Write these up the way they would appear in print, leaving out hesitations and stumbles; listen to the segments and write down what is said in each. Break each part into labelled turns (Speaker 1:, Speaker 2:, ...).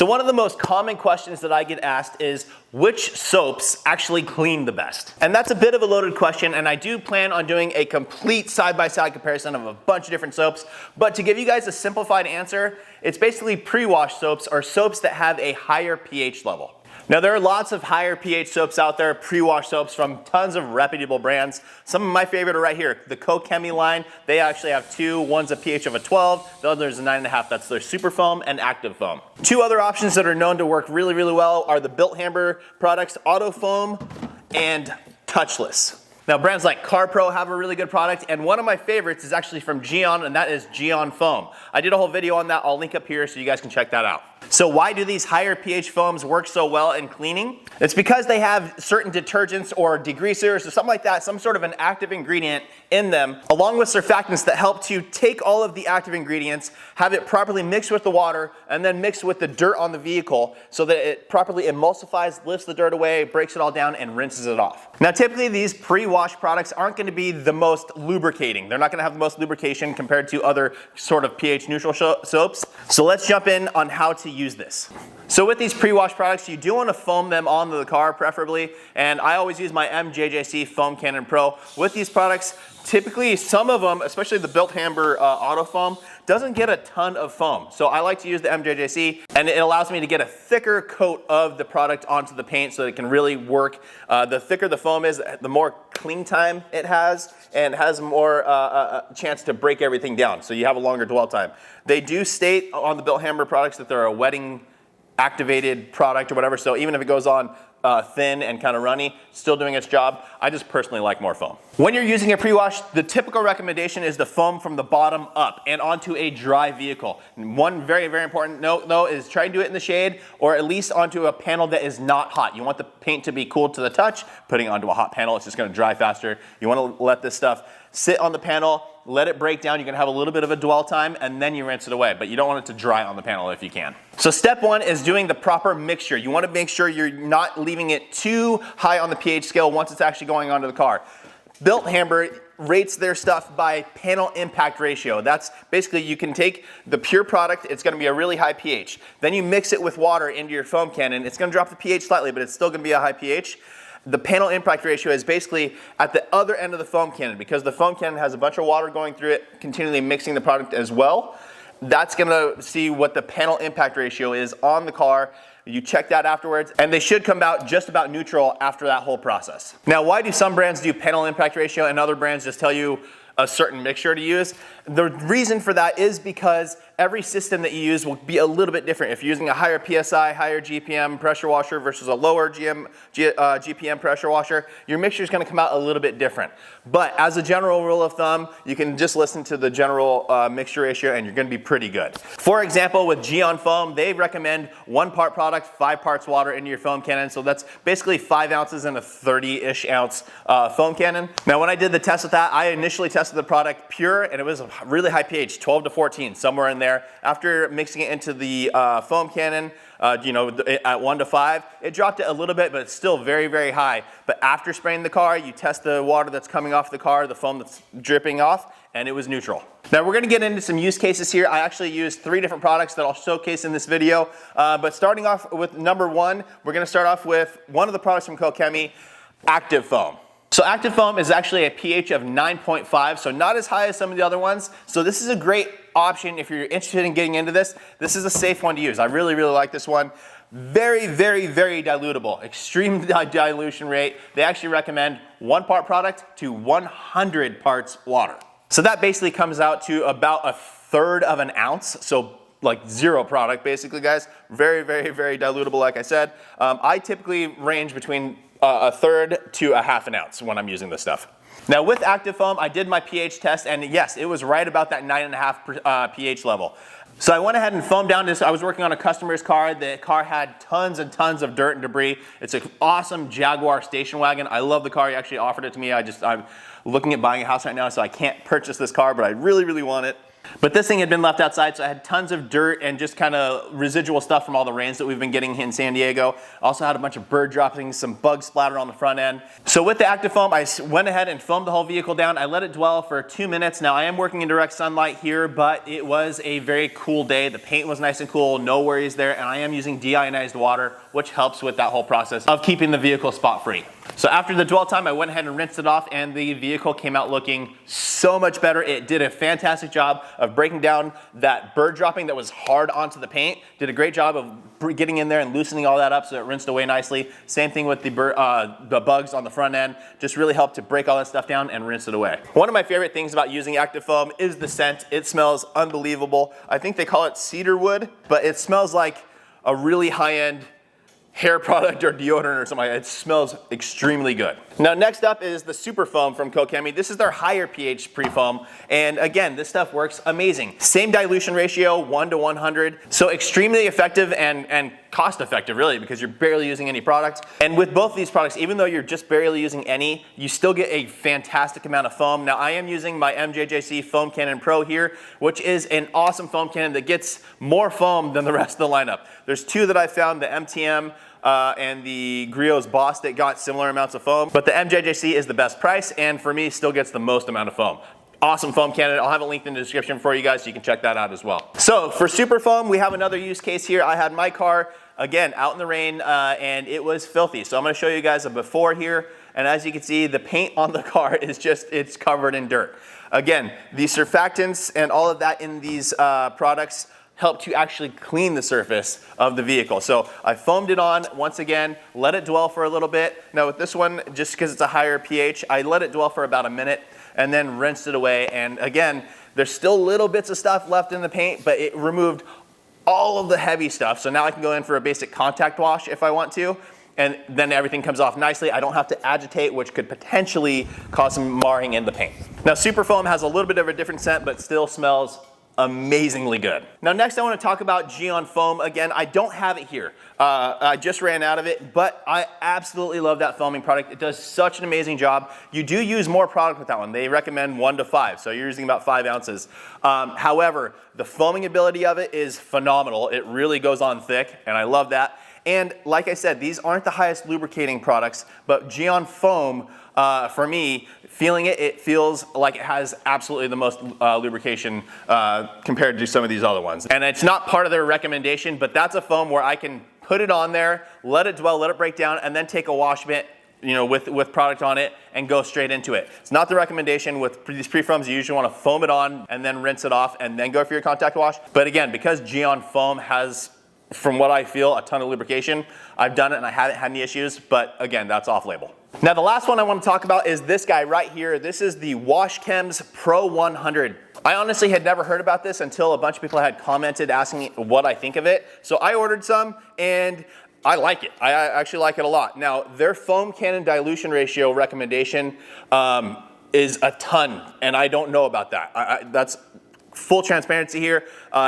Speaker 1: So one of the most common questions that I get asked is which soaps actually clean the best? And that's a bit of a loaded question, and I do plan on doing a complete side-by-side comparison of a bunch of different soaps. But to give you guys a simplified answer, it's basically pre-wash soaps or soaps that have a higher pH level. Now there are lots of higher pH soaps out there, pre-wash soaps from tons of reputable brands. Some of my favorite are right here. The Koch Chemie line, they actually have two. One's a pH of a 12, the other is a 9.5. That's their super foam and active foam. Two other options that are known to work really, really well are the Bilthamber products, Auto Foam and Touchless. Now brands like CarPro have a really good product, and one of my favorites is actually from GYEON, and that is GYEON Foam. I did a whole video on that. I'll link up here so you guys can check that out. So why do these higher pH foams work so well in cleaning? It's because they have certain detergents or degreasers or something like that, some sort of an active ingredient in them, along with surfactants that help to take all of the active ingredients, have it properly mixed with the water, and then mixed with the dirt on the vehicle so that it properly emulsifies, lifts the dirt away, breaks it all down, and rinses it off. Now typically these pre-wash products aren't going to be the most lubricating. They're not going to have the most lubrication compared to other sort of pH neutral soaps. So let's jump in on how to use this. So with these pre-wash products, you do want to foam them onto the car preferably, and I always use my MJJC Foam Cannon Pro. With these products, typically some of them, especially the Bilthamber Auto Foam, doesn't get a ton of foam. So I like to use the MJJC, and it allows me to get a thicker coat of the product onto the paint so that it can really work. The thicker the foam is, the more clean time it has, and has more chance to break everything down. So you have a longer dwell time. They do state on the Bilthamber products that they're a wetting activated product or whatever, so even if it goes on thin and kind of runny, still doing its job. I just personally like more foam. When you're using a pre-wash, the typical recommendation is to foam from the bottom up and onto a dry vehicle. And one very, very important note though is try and do it in the shade or at least onto a panel that is not hot. You want the paint to be cool to the touch. Putting it onto a hot panel, it's just going to dry faster. You want to let this stuff sit on the panel, let it break down. You're gonna have a little bit of a dwell time and then you rinse it away, but you don't want it to dry on the panel if you can. So step one is doing the proper mixture. You wanna make sure you're not leaving it too high on the pH scale once it's actually going onto the car. Bilthamber rates their stuff by panel impact ratio. That's basically, you can take the pure product, it's gonna be a really high pH. Then you mix it with water into your foam cannon. It's gonna drop the pH slightly, but it's still gonna be a high pH. The panel impact ratio is basically at the other end of the foam cannon because the foam cannon has a bunch of water going through it, continually mixing the product as well. That's gonna see what the panel impact ratio is on the car. You check that afterwards, and they should come out just about neutral after that whole process. Now, why do some brands do panel impact ratio and other brands just tell you a certain mixture to use? The reason for that is because every system that you use will be a little bit different. If you're using a higher PSI, higher GPM pressure washer versus a lower GPM pressure washer, your mixture is going to come out a little bit different. But as a general rule of thumb, you can just listen to the general mixture ratio and you're going to be pretty good. For example, with GYEON Foam, they recommend 1 part product, 5 parts water into your foam cannon. So that's basically 5 ounces in a 30-ish ounce foam cannon. Now, when I did the test with that, I initially tested the product pure, and it was a really high pH, 12 to 14, somewhere in there. After mixing it into the foam cannon, at 1 to 5, it dropped it a little bit, but it's still very, very high. But after spraying the car, you test the water that's coming off the car, the foam that's dripping off, and it was neutral. Now we're gonna get into some use cases here. I actually used 3 different products that I'll showcase in this video. But starting off with number 1, we're gonna start off with one of the products from Koch Chemie, Active Foam. So Active Foam is actually a pH of 9.5, so not as high as some of the other ones. So this is a great option if you're interested in getting into this. This is a safe one to use. I really, really like this one. Very, very, very dilutable, extreme dilution rate. They actually recommend 1 part product to 100 parts water. So that basically comes out to about 1/3 of an ounce. So like 0 product basically, guys. Very, very, very dilutable, like I said. I typically range between 1/3 to 1/2 an ounce when I'm using this stuff. Now with Active Foam, I did my pH test, and yes, it was right about that 9.5 pH level. So I went ahead and foamed down this. I was working on a customer's car. The car had tons and tons of dirt and debris. It's an awesome Jaguar station wagon. I love the car. He actually offered it to me. I'm looking at buying a house right now, so I can't purchase this car, but I really, really want it. But this thing had been left outside, so I had tons of dirt and just kind of residual stuff from all the rains that we've been getting in San Diego. Also had a bunch of bird droppings, some bug splatter on the front end. So with the active foam, I went ahead and foamed the whole vehicle down. I let it dwell for 2 minutes. Now I am working in direct sunlight here, but it was a very cool day. The paint was nice and cool, no worries there, and I am using deionized water, which helps with that whole process of keeping the vehicle spot free. So after the dwell time, I went ahead and rinsed it off, and the vehicle came out looking so much better. It did a fantastic job of breaking down that bird dropping that was hard onto the paint. Did a great job of getting in there and loosening all that up so it rinsed away nicely. Same thing with the bugs on the front end. Just really helped to break all that stuff down and rinse it away. One of my favorite things about using active foam is the scent. It smells unbelievable. I think they call it cedar wood, but it smells like a really high-end hair product or deodorant or something like that. It smells extremely good. Now next up is the super foam from Koch. This is their higher pH pre-foam, and again, this stuff works amazing. Same dilution ratio, 1 to 100, so extremely effective and cost effective really, because you're barely using any product. And with both of these products, even though you're just barely using any, you still get a fantastic amount of foam. Now I am using my MJJC Foam Cannon Pro here, which is an awesome foam cannon that gets more foam than the rest of the lineup. There's two that I found, the MTM and the GYEON Boss, that got similar amounts of foam, but the MJJC is the best price, and for me still gets the most amount of foam. Awesome foam cannon. I'll have a link in the description for you guys so you can check that out as well. So for super foam, we have another use case here. I had my car, again, out in the rain, and it was filthy. So I'm gonna show you guys a before here, and as you can see, the paint on the car is just, it's covered in dirt. Again, the surfactants and all of that in these products help to actually clean the surface of the vehicle. So I foamed it on once again, let it dwell for a little bit. Now with this one, just because it's a higher pH, I let it dwell for about a minute and then rinsed it away. And again, there's still little bits of stuff left in the paint, but it removed all of the heavy stuff. So now I can go in for a basic contact wash if I want to, and then everything comes off nicely. I don't have to agitate, which could potentially cause some marring in the paint. Now super foam has a little bit of a different scent, but still smells amazingly good. Now next I want to talk about GYEON foam. Again, I don't have it here. I just ran out of it, but I absolutely love that foaming product. It does such an amazing job. You do use more product with that one. They recommend 1 to 5, so you're using about 5 ounces. However, the foaming ability of it is phenomenal. It really goes on thick, and I love that. And like I said, these aren't the highest lubricating products, but GYEON foam, for me, feeling it, it feels like it has absolutely the most lubrication compared to some of these other ones. And it's not part of their recommendation, but that's a foam where I can put it on there, let it dwell, let it break down, and then take a wash mitt, you know, with product on it and go straight into it. It's not the recommendation. With these pre-foams, you usually want to foam it on and then rinse it off and then go for your contact wash. But again, because GYEON foam has, from what I feel, a ton of lubrication, I've done it and I haven't had any issues, but again, that's off-label. Now the last one I want to talk about is this guy right here. This is the CHEMS Pro 100. I honestly had never heard about this until a bunch of people had commented asking me what I think of it. So I ordered some and I like it. I actually like it a lot. Now their foam cannon dilution ratio recommendation is a ton, and I don't know about that. That's full transparency here.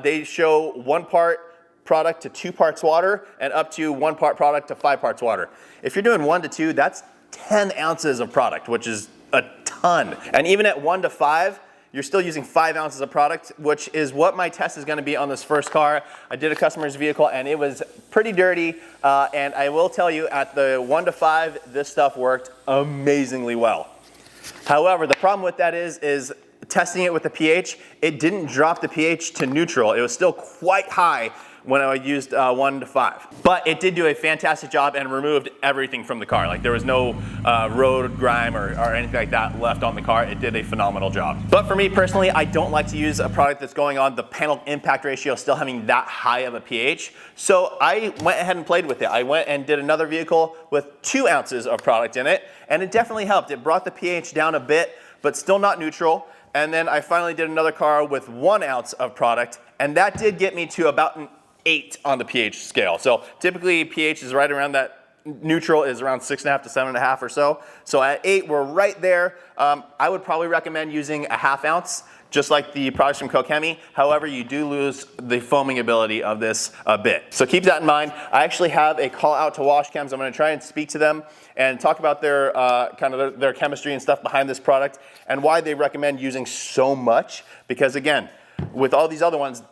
Speaker 1: They show 1 part product to 2 parts water and up to 1 part product to 5 parts water. If you're doing 1 to 2, that's 10 ounces of product, which is a ton. And even at 1 to 5, you're still using 5 ounces of product, which is what my test is gonna be on this first car. I did a customer's vehicle and it was pretty dirty. And I will tell you, at the 1 to 5, this stuff worked amazingly well. However, the problem with that is testing it with the pH, it didn't drop the pH to neutral. It was still quite high when I used 1 to 5. But it did do a fantastic job and removed everything from the car. Like there was no road grime or anything like that left on the car. It did a phenomenal job. But for me personally, I don't like to use a product that's going on the panel impact ratio still having that high of a pH. So I went ahead and played with it. I went and did another vehicle with 2 ounces of product in it, and it definitely helped. It brought the pH down a bit, but still not neutral. And then I finally did another car with 1 ounce of product, and that did get me to about an 8 on the pH scale. So typically pH is right around that, neutral is around 6.5 to 7.5 or so. So at 8, we're right there. I would probably recommend using a 1/2 ounce, just like the products from Koch. However, you do lose the foaming ability of this a bit. So keep that in mind. I actually have a call out to CHEMS. I'm gonna try and speak to them and talk about their kind of their chemistry and stuff behind this product and why they recommend using so much. Because again, With all these other ones,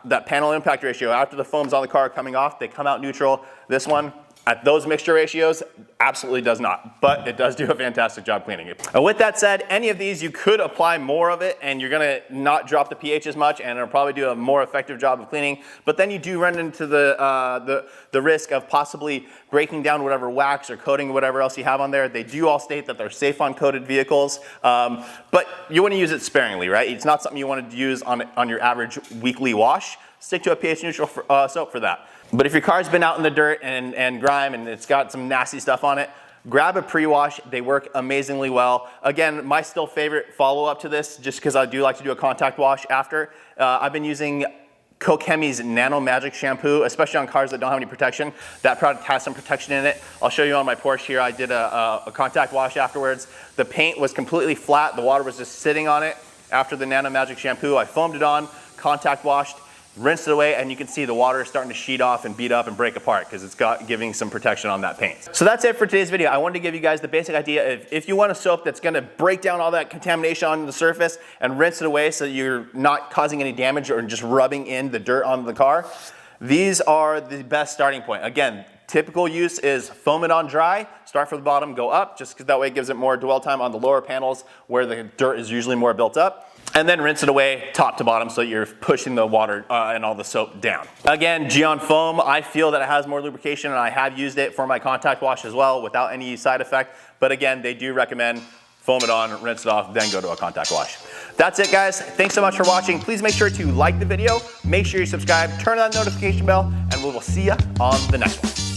Speaker 1: that panel impact ratio, after the foam's on the car coming off, they come out neutral. This one, at those mixture ratios, absolutely does not, but it does do a fantastic job cleaning it. And with that said, any of these, you could apply more of it and you're gonna not drop the pH as much and it'll probably do a more effective job of cleaning, but then you do run into the risk of possibly breaking down whatever wax or coating, whatever else you have on there. They do all state that they're safe on coated vehicles, but you wanna use it sparingly, right? It's not something you wanna use on your average weekly wash. Stick to a pH neutral soap for that. But if your car's been out in the dirt and grime and it's got some nasty stuff on it, grab a pre-wash. They work amazingly well. Again, my still favorite follow-up to this, just because I do like to do a contact wash after, I've been using Chemie's Nano Magic shampoo, especially on cars that don't have any protection. That product has some protection in it. I'll show you on my Porsche here. I did a contact wash afterwards. The paint was completely flat. The water was just sitting on it. After the Nano Magic shampoo, I foamed it on, contact washed, rinsed it away, and you can see the water is starting to sheet off and beat up and break apart because it's giving some protection on that paint. So that's it for today's video. I wanted to give you guys the basic idea of if you want a soap that's gonna break down all that contamination on the surface and rinse it away so you're not causing any damage or just rubbing in the dirt on the car, these are the best starting point. Again, typical use is foam it on dry, start from the bottom, go up, just because that way it gives it more dwell time on the lower panels where the dirt is usually more built up. And then rinse it away top to bottom so you're pushing the water and all the soap down. Again, GYEON foam, I feel that it has more lubrication and I have used it for my contact wash as well without any side effect. But again, they do recommend foam it on, rinse it off, then go to a contact wash. That's it, guys. Thanks so much for watching. Please make sure to like the video, make sure you subscribe, turn on that notification bell, and we will see you on the next one.